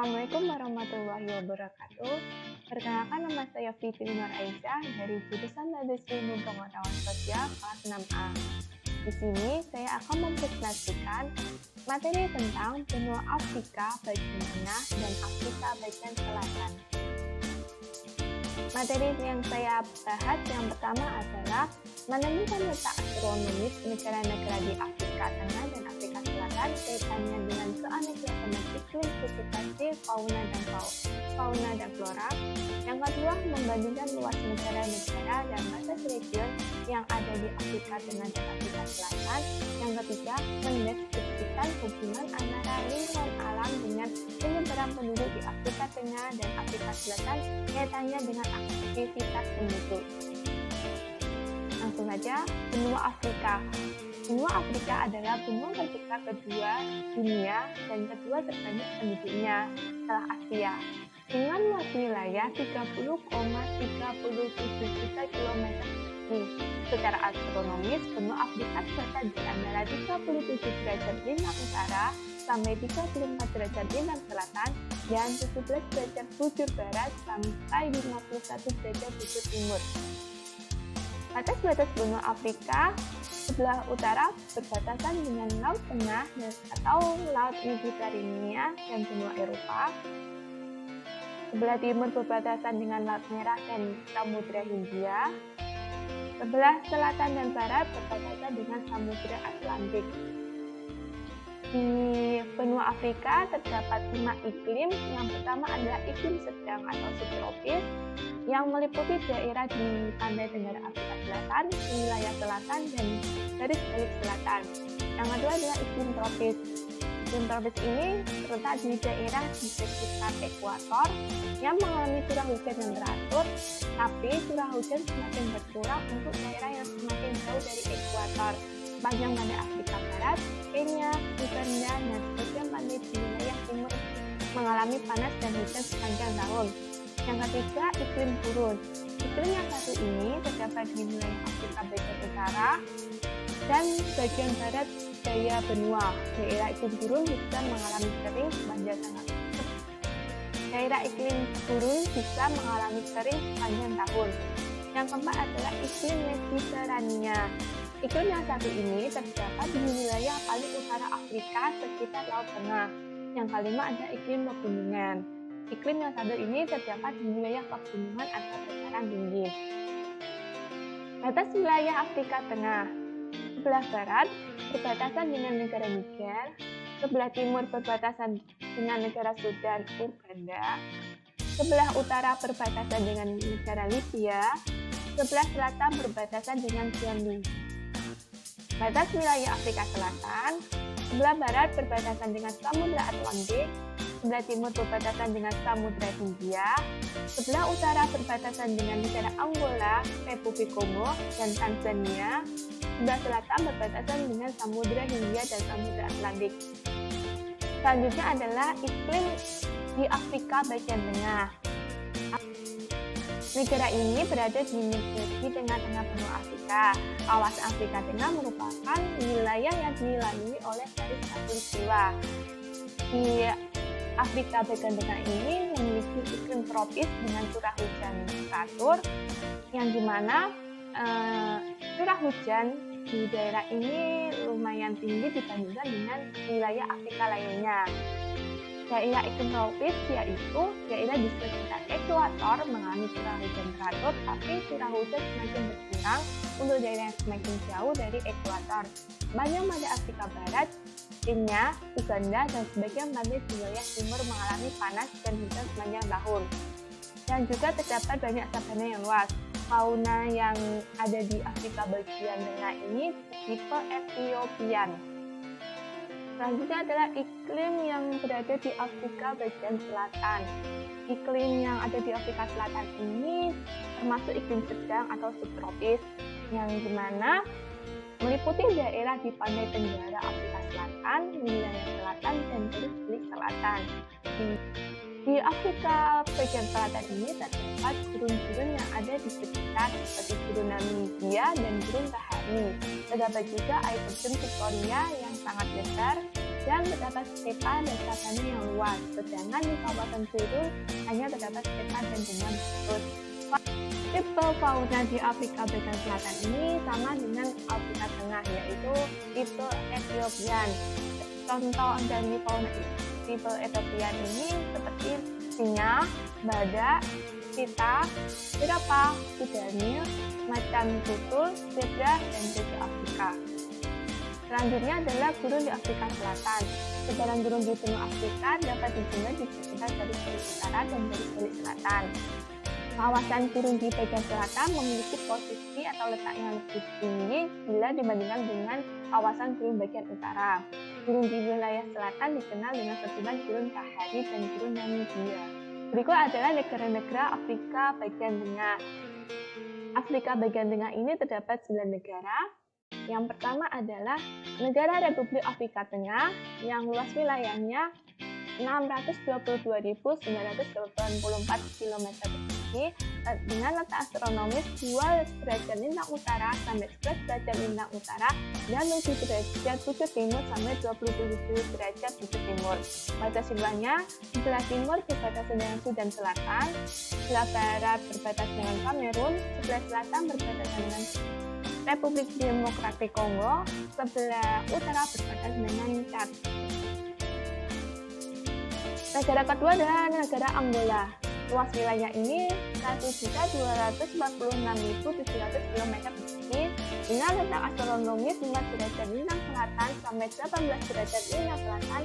Assalamualaikum warahmatullahi wabarakatuh. Perkenalkan, nama saya Fitri Nur Aisyah dari jurusan Medis Ilmu Pengetahuan Sosial kelas 6A. Di sini saya akan mempresentasikan materi tentang benua Afrika bagian tengah dan Afrika bagian selatan. Materi yang saya bahas yang pertama adalah menemukan letak astronomis negara-negara di Afrika Tengah dan Afrika Selatan kaitannya dengan keanekaragaman iklim, vegetasi, fauna dan flora. Yang kedua, membandingkan luas negara-negara dan batas region yang ada di Afrika Tengah dan Afrika Selatan. Yang ketiga, mendeskripsikan hubungan antara lingkungan alam dengan penyebaran penduduk di Afrika Tengah dan Afrika Selatan kaitannya dengan aktivitas penduduk. Langsung saja, benua Afrika. Benua Afrika adalah benua terbesar kedua dunia dan kedua terbanyak penduduknya setelah Asia. Dengan luas wilayah 30,37 juta kilometer persegi. Secara astronomis, benua Afrika terletak di antara 37 derajat lintang utara sampai 34 derajat lintang selatan dan 17 derajat bujur barat sampai 51 derajat bujur timur. Batas-batas benua Afrika sebelah utara berbatasan dengan Laut Tengah atau Laut Mediterania dan benua Eropa. Sebelah timur berbatasan dengan Laut Merah dan Samudra Hindia. Sebelah selatan dan barat berbatasan dengan Samudra Atlantik. Di benua Afrika terdapat 5 iklim. Yang pertama adalah iklim sedang atau subtropis yang meliputi daerah di pantai tenggara Afrika Selatan, wilayah selatan, dan garis balik selatan. Yang kedua adalah iklim tropis. Iklim tropis ini terletak di daerah di sekitar ekuator yang mengalami curah hujan yang teratur, tapi curah hujan semakin berkurang untuk daerah yang semakin jauh dari ekuator. Sepanjang pantai Afrika Barat, Kenya, Uganda, dan sebagian pantai di wilayah timur mengalami panas dan hujan sepanjang tahun. Yang ketiga, iklim gurun. Iklim yang satu ini terdapat di wilayah Afrika bagian utara dan bagian barat daya benua. Daerah iklim gurun bisa mengalami kering sepanjang tahun. Yang keempat adalah iklim Mediterania. Iklim yang satu ini terdapat di wilayah paling utara Afrika sekitar Laut Tengah. Yang kelima adalah iklim pegunungan. Iklim yang satu ini terdapat di wilayah pegunungan atau dataran tinggi. Batas wilayah Afrika Tengah. Sebelah barat berbatasan dengan negara Niger, sebelah timur berbatasan dengan negara Sudan, Uganda, sebelah utara berbatasan dengan negara Libya, sebelah selatan berbatasan dengan Zambia. Batas wilayah Afrika Selatan. Sebelah barat berbatasan dengan Samudra Atlantik, sebelah timur berbatasan dengan Samudra Hindia, sebelah utara berbatasan dengan negara Angola, Republik Kongo, dan Tanzania, sebelah selatan berbatasan dengan Samudra Hindia dan Samudra Atlantik. Selanjutnya adalah iklim di Afrika bagian tengah. Negara ini berada di tengah-tengah benua Afrika. Kawasan Afrika Tengah merupakan wilayah yang dilalui oleh garis khatulistiwa. Di Afrika bagian tengah ini memiliki iklim tropis dengan curah hujan teratur, yang dimana curah hujan di daerah ini lumayan tinggi dibandingkan dengan wilayah Afrika lainnya. Daerah iklim tropis yaitu daerah di sekitar ekuator mengalami curah hujan teratur, tapi curah hujan semakin berkurang untuk daerah yang semakin jauh dari ekuator. Banyak pada Afrika Barat, Kenya, Uganda, dan sebagian pantai di wilayah timur mengalami panas dan hujan sepanjang tahun. Dan juga terdapat banyak savana yang luas. Fauna yang ada di Afrika bagian tengah ini tipe Ethiopian. Selanjutnya adalah iklim yang berada di Afrika bagian selatan. Iklim yang ada di Afrika Selatan ini termasuk iklim sedang atau subtropis, yang dimana meliputi daerah di pantai tenggara Afrika Selatan, wilayah selatan, dan garis balik selatan. Di Afrika bagian selatan ini terdapat gurun-gurun yang ada di sekitar seperti gurun Namibia dan gurun Kalahari. Terdapat juga air terjun Victoria yang sangat besar dan terdapat stepa dan savana yang luas, sedangkan di kawasan gurun hanya terdapat stepa dan gunung bukit. Tipe fauna di Afrika bagian selatan ini sama dengan Afrika Tengah, yaitu tipe Ethiopian. Contoh dari fauna tipe Ethiopian ini seperti singa, badak, cheetah, jerapah, kuda nil, macan tutul, zebra, dan kuda Afrika. Selanjutnya adalah gurun di Afrika Selatan. Sebaran gurun di benua Afrika dapat dijumpai di sekitar garis utara dan garis selatan. Kawasan gurun di bagian selatan memiliki posisi atau letak yang lebih tinggi bila dibandingkan dengan kawasan gurun bagian utara. Gurun di wilayah selatan dikenal dengan sebutan gurun Kalahari dan gurun Namibia. Berikut adalah negara-negara Afrika bagian tengah. Afrika bagian tengah ini terdapat 9 negara. Yang pertama adalah negara Republik Afrika Tengah yang luas wilayahnya 622.984 km persegi dengan letak astronomis 2 derajat lintang utara sampai 11 derajat lintang utara dan 7 derajat bujur timur sampai 27 derajat bujur timur. Batas wilayahnya, sebelah timur berbatasan dengan Sudan Selatan, sebelah barat berbatasan dengan Kamerun, sebelah selatan berbatasan dengan Republik Demokratik Kongo, sebelah utara berbatasan dengan Chad. Negara kedua adalah negara Angola. Luas wilayah ini 1.246.700 km persegi dengan letak astronomis 5 derajat lintang selatan sampai 18 derajat lintang selatan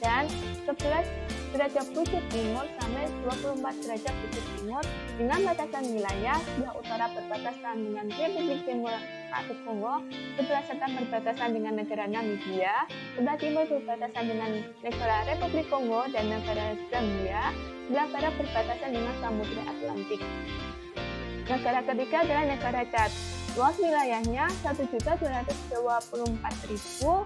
dan 11 derajat bujur timur sampai 24 derajat bujur timur dengan batasan wilayah sebelah utara berbatasan dengan Republik Demokratik Kongo, sebelah selatan berbatasan dengan negara Namibia, sebelah timur berbatasan dengan negara Republik Kongo dan negara Zambia, sebelah barat berbatasan dengan Samudra Atlantik. Negara ketiga adalah negara Chad. Luas wilayahnya 1.224.000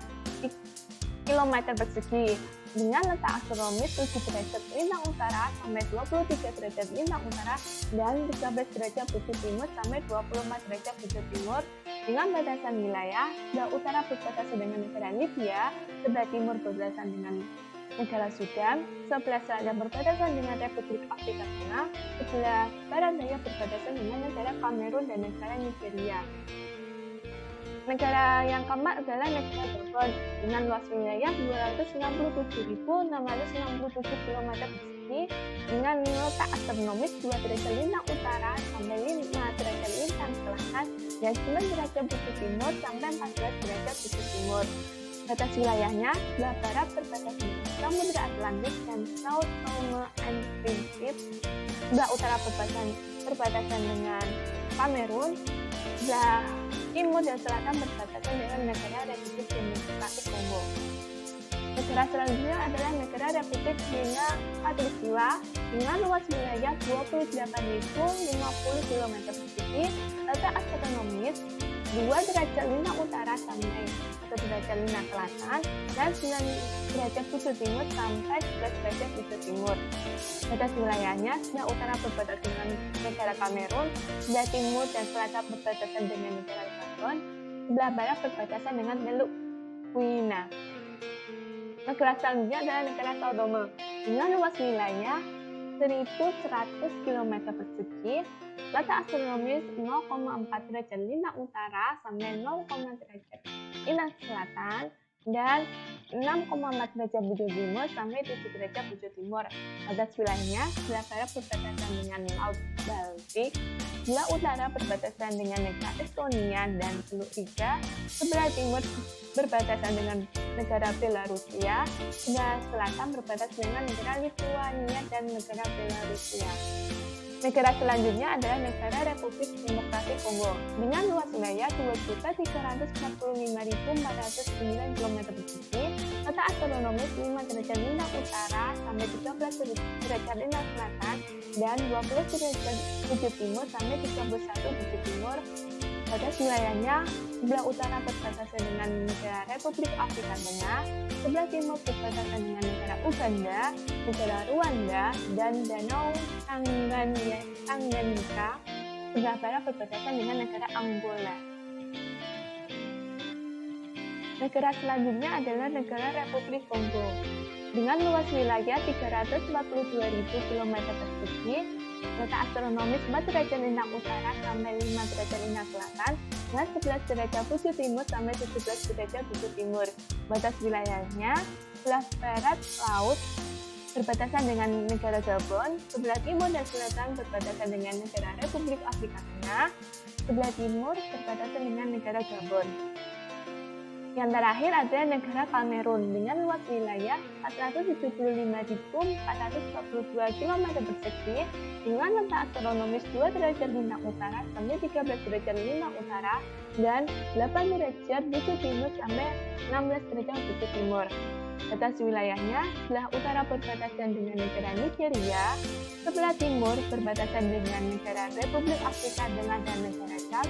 km persegi dengan letak astronomis 7 derajat lintang utara sampai 23 derajat lintang utara dan 13 derajat bujur timur sampai 24 derajat bujur timur dengan batasan wilayah sebelah utara berbatasan dengan negara Libya, sebelah timur berbatasan dengan negara Sudan, sebelah selatan berbatasan dengan Republik Afrika Tengah, sebelah barat daya berbatasan dengan negara Kamerun dan negara Nigeria. Negara yang keempat adalah negara Gabon dengan luas wilayah 267.667 km persegi dengan letak astronomis 2 derajat lintang utara sampai 5 derajat lintang selatan dan 9 derajat bujur timur sampai 14 derajat bujur timur. Batas wilayahnya sebelah barat berbatasan dengan Samudra Atlantik dan Sao Tome and Principe, sebelah utara berbatasan dengan Kamerun, sebelah timur dan selatan berbatasan dengan negara Republik Demokratik Kongo. Negara selanjutnya adalah negara Republik Guinea Katulistiwa dengan luas wilayah 28.050 km persegi, letak astronomis 2 derajat lintang utara sampai 1 derajat lintang selatan dan 9 derajat bujur timur sampai 11 derajat bujur timur. Batas wilayahnya sebelah utara berbatasan dengan negara Kamerun, sebelah timur dan selatan berbatasan dengan negara Gabon, sebelah barat berbatasan dengan Teluk Guinea. Negara selanjutnya adalah negara Sao Tome dengan luas wilayah 1.100 km persegi, letak astronomis 0,4 derajat lintang utara sampai 0, derajat lintang selatan dan 6,4 derajat bujur timur sampai 7 derajat bujur timur. Batas wilayahnya sebelah barat berbatasan dengan Laut Baltik, sebelah utara berbatasan dengan negara Estonia dan Teluk Riga, sebelah timur berbatasan dengan negara Belarusia, sebelah selatan berbatasan dengan negara Lithuania dan negara Belarusia. Negara selanjutnya adalah negara Republik Demokratik Kongo dengan luas wilayah 2.345.409 km persegi, letak astronomis 5 derajat lintang utara sampai 13 derajat lintang selatan dan 20 derajat bujur timur sampai 31 bujur timur. Batas wilayahnya sebelah utara berbatasan dengan negara Republik Afrika Tengah, sebelah timur berbatasan dengan negara Uganda, negara Rwanda, dan Danau Tanganyika, sebelah barat berbatasan dengan negara Angola. Negara selanjutnya adalah negara Republik Kongo. Dengan luas wilayah 342.000 km persegi, letak astronomis 4 derajat lintang utara sampai 5 derajat lintang selatan, dan 11 derajat bujur timur sampai 17 derajat bujur timur. Batas wilayahnya, sebelah barat laut berbatasan dengan negara Gabon, sebelah timur dan selatan berbatasan dengan negara Republik Afrika Tengah, sebelah timur berbatasan dengan negara Gabon. Yang terakhir ada negara Kamerun dengan luas wilayah 475.442 km persegi dengan letak astronomis 2 derajat lintang utara sampai 13 derajat lintang utara dan 8 derajat bujur timur sampai 16 derajat bujur timur. Batas wilayahnya, sebelah utara berbatasan dengan negara Nigeria, sebelah timur berbatasan dengan negara Republik Afrika Tengah dan negara Chad,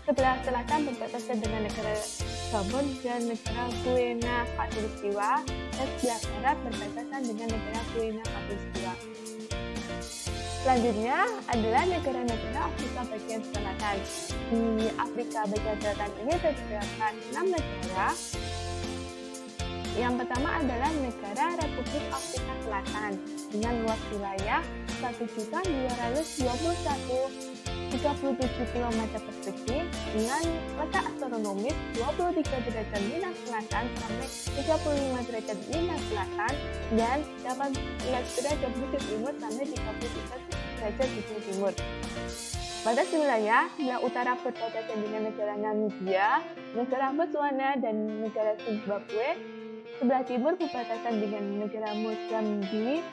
sebelah selatan berbatasan dengan negara Gabon dan negara Guinea Khatulistiwa, dan sebelah barat berbatasan dengan negara Guinea Khatulistiwa. Selanjutnya adalah negara-negara Afrika bagian selatan. Di Afrika bagian selatan ini terdapat 6 negara. Yang pertama adalah negara Republik Afrika Selatan dengan luas wilayah 1.221.37 km persegi dengan letak astronomis 23 derajat lintang selatan sampai 35 derajat lintang selatan dan 18 derajat bujur timur sampai 33 derajat bujur timur. Batas wilayah, sebelah utara berbatasan dengan negara Namibia, negara Botswana, dan negara Zimbabwe. Sebelah timur berbatasan dengan negara Mozambik,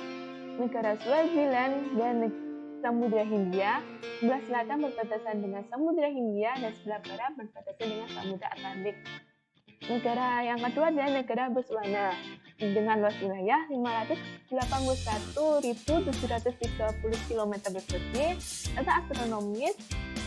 negara Swaziland, dan Samudra Hindia. Sebelah selatan berbatasan dengan Samudra Hindia dan sebelah barat berbatasan dengan Samudra Atlantik. Negara yang kedua adalah negara Botswana dengan luas wilayah 581.730 km persegi, letak astronomis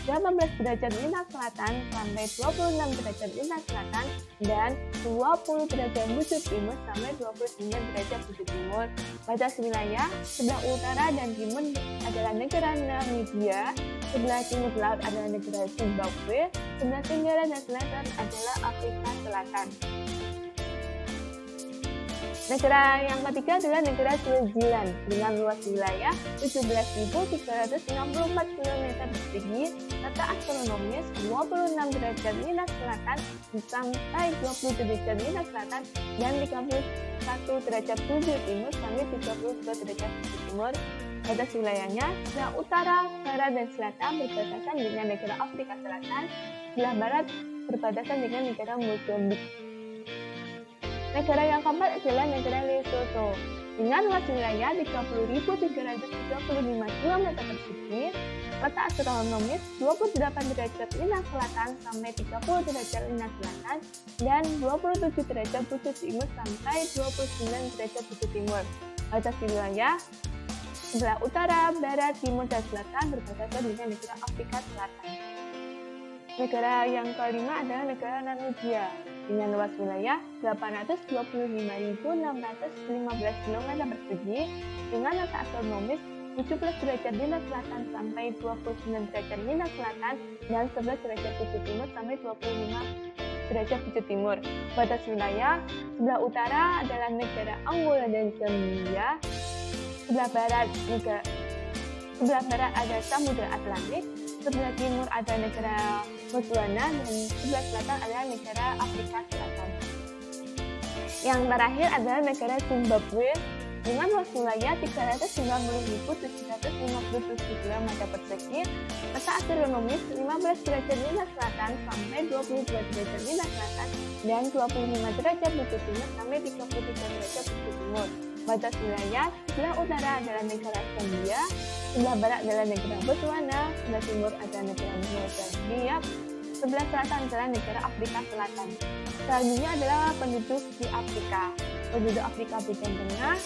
18 derajat lintang selatan sampai 26 derajat lintang selatan dan 20 derajat bujur timur sampai 29 derajat bujur timur. Batas wilayah, sebelah utara dan timur adalah negara Namibia, sebelah timur laut adalah negara Zimbabwe, sebelah tenggara dan selatan adalah Afrika Selatan. Negara yang ketiga adalah negara Swaziland dengan luas wilayah 17.364 km persegi, letak astronomis 26 derajat lintang selatan sampai 20 derajat lintang selatan dan 31 derajat bujur timur sampai 32 derajat bujur timur. Batas wilayahnya, sebelah utara, barat, dan selatan berbatasan dengan negara Afrika Selatan, sebelah barat berbatasan dengan negara Mozambik. Negara yang keempat adalah negara Lesotho dengan luas wilayah 30.335 km persegi, letak astronomis 28 derajat lintang selatan sampai 30 derajat lintang selatan dan 27 derajat bujur timur sampai 29 derajat bujur timur. Batas wilayah, sebelah utara, barat, timur, dan selatan berbatasan dengan negara Afrika Selatan. Negara yang kelima adalah negara Namibia dengan luas wilayah 825.615 km persegi dengan letak astronomis 17 derajat lintang selatan sampai 29 derajat lintang selatan dan 11 derajat bujur timur sampai 25 derajat bujur timur. Batas wilayah, sebelah utara adalah negara Angola dan Zambia, sebelah barat ada Samudra Atlantik, sebelah timur ada negara Botswana, dan sebelah selatan adalah negara Afrika Selatan. Yang terakhir adalah negara Zimbabwe dengan luas wilayah 390.757 km persegi, letak astronomis 15 derajat lintang selatan sampai 22 derajat lintang selatan dan 25 derajat bujur timur sampai 33 derajat bujur timur. Batas wilayah, sebelah utara adalah negara Zambia, sebelah barat adalah negara Botswana, sebelah timur adalah negara Mozambik, sebelah selatan adalah negara Afrika Selatan. Selanjutnya adalah penduduk di Afrika. Penduduk Afrika bagian tengah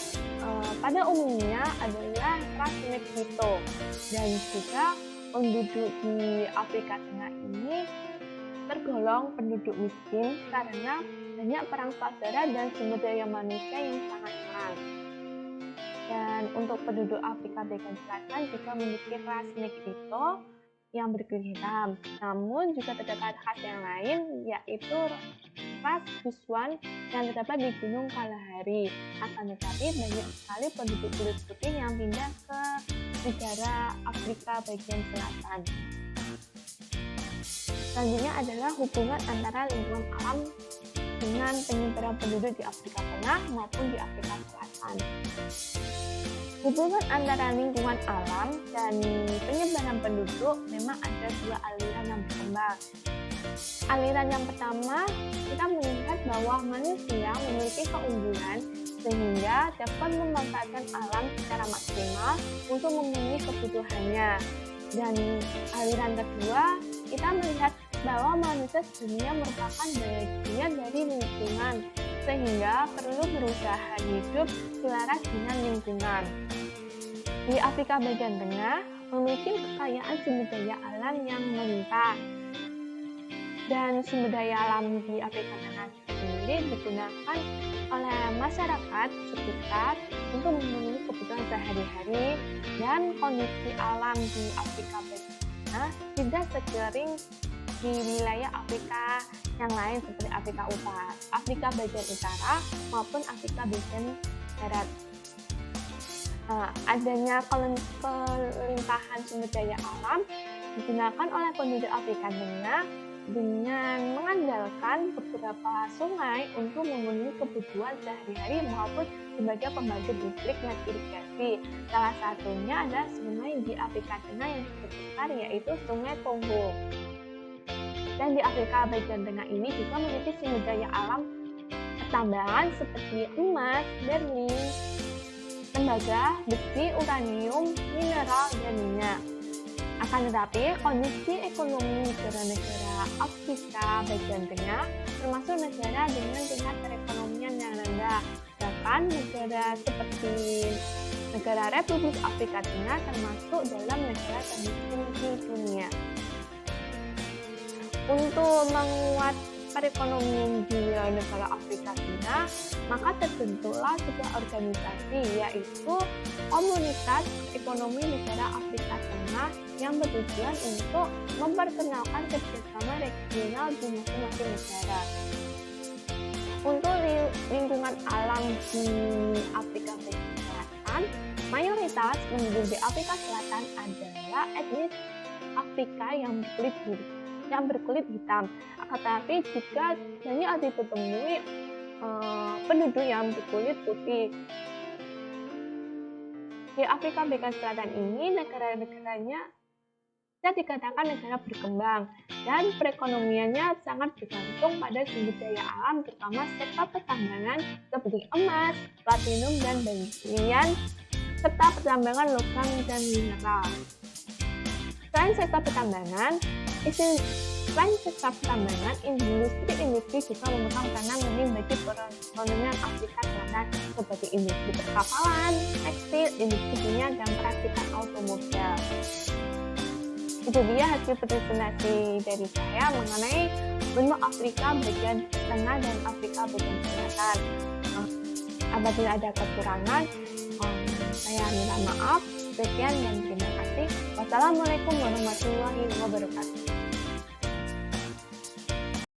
pada umumnya adalah ras Negrito, dan juga penduduk di Afrika Tengah ini tergolong penduduk miskin karena banyak perang saudara dan sumber daya manusia yang sangat kurang. Dan untuk penduduk Afrika bagian selatan juga memiliki ras Negrito yang berkulit hitam. Namun juga terdapat khas yang lain, yaitu ras Guzman yang terdapat di Gunung Kalahari. Akan tetapi banyak sekali penduduk kulit putih yang pindah ke negara Afrika bagian selatan. Selanjutnya adalah hubungan antara lingkungan alam dengan penyebaran penduduk di Afrika Tengah maupun di Afrika Selatan. Hubungan antara lingkungan alam dan penyebaran penduduk memang ada dua aliran yang berkembang. Aliran yang pertama, kita melihat bahwa manusia memiliki keunggulan sehingga dapat memanfaatkan alam secara maksimal untuk memenuhi kebutuhannya. Dan aliran kedua, kita melihat bahwa manusia sebenarnya merupakan bagian dari lingkungan sehingga perlu berusaha hidup selaras dengan lingkungan. Di Afrika bagian tengah memiliki kekayaan sumber daya alam yang melimpah, dan sumber daya alam di Afrika Tengah sendiri digunakan oleh masyarakat sekitar untuk memenuhi kebutuhan sehari-hari, dan kondisi alam di Afrika bagian tengah tidak sekering di wilayah Afrika yang lain seperti Afrika bagian utara maupun Afrika bagian barat. Adanya kelimpahan sumber daya alam digunakan oleh penduduk Afrika Tengah dengan mengandalkan beberapa sungai untuk memenuhi kebutuhan sehari-hari maupun sebagai pembangkit listrik dan irigasi. Salah satunya adalah sungai di Afrika Tengah yang cukup besar, yaitu Sungai Kongo. Dan di Afrika bagian tengah ini juga memiliki sumber daya alam tambahan seperti emas, berlian, tembaga, besi, uranium, mineral, dan minyak. Akan tetapi, kondisi ekonomi negara-negara Afrika bagian tengah, termasuk negara dengan tingkat perekonomian yang rendah, bahkan negara seperti negara Republik Afrika Tengah termasuk dalam negara termiskin di dunia. Untuk menguat perekonomian di negara Afrika Tengah, maka terbentuklah sebuah organisasi, yaitu Komunitas Ekonomi Negara Afrika Tengah yang bertujuan untuk memperkenalkan kerjasama regional di masing-masing negara. Untuk lingkungan alam di Afrika bagian selatan, mayoritas penduduk di Afrika Selatan adalah etnis Afrika yang berkulit hitam. Tetapi juga banyak ditemui penduduk yang berkulit putih. Di Afrika bagian selatan ini, negara-negaranya bisa dikatakan negara berkembang dan perekonomiannya sangat bergantung pada sumber daya alam, terutama sektor pertambangan seperti emas, platinum, dan berlian, serta pertambangan logam dan mineral. Selain sektor pertambangan, industri juga memegang peranan penting bagi perekonomian Afrika Selatan seperti industri perkapalan, tekstil, industri kimia, dan perakitan otomobil. Itu dia hasil presentasi dari saya mengenai benua Afrika bagian tengah dan Afrika bagian selatan. Apabila ada kekurangan, saya minta maaf. Sekian dan terima kasih. Wassalamualaikum warahmatullahi wabarakatuh.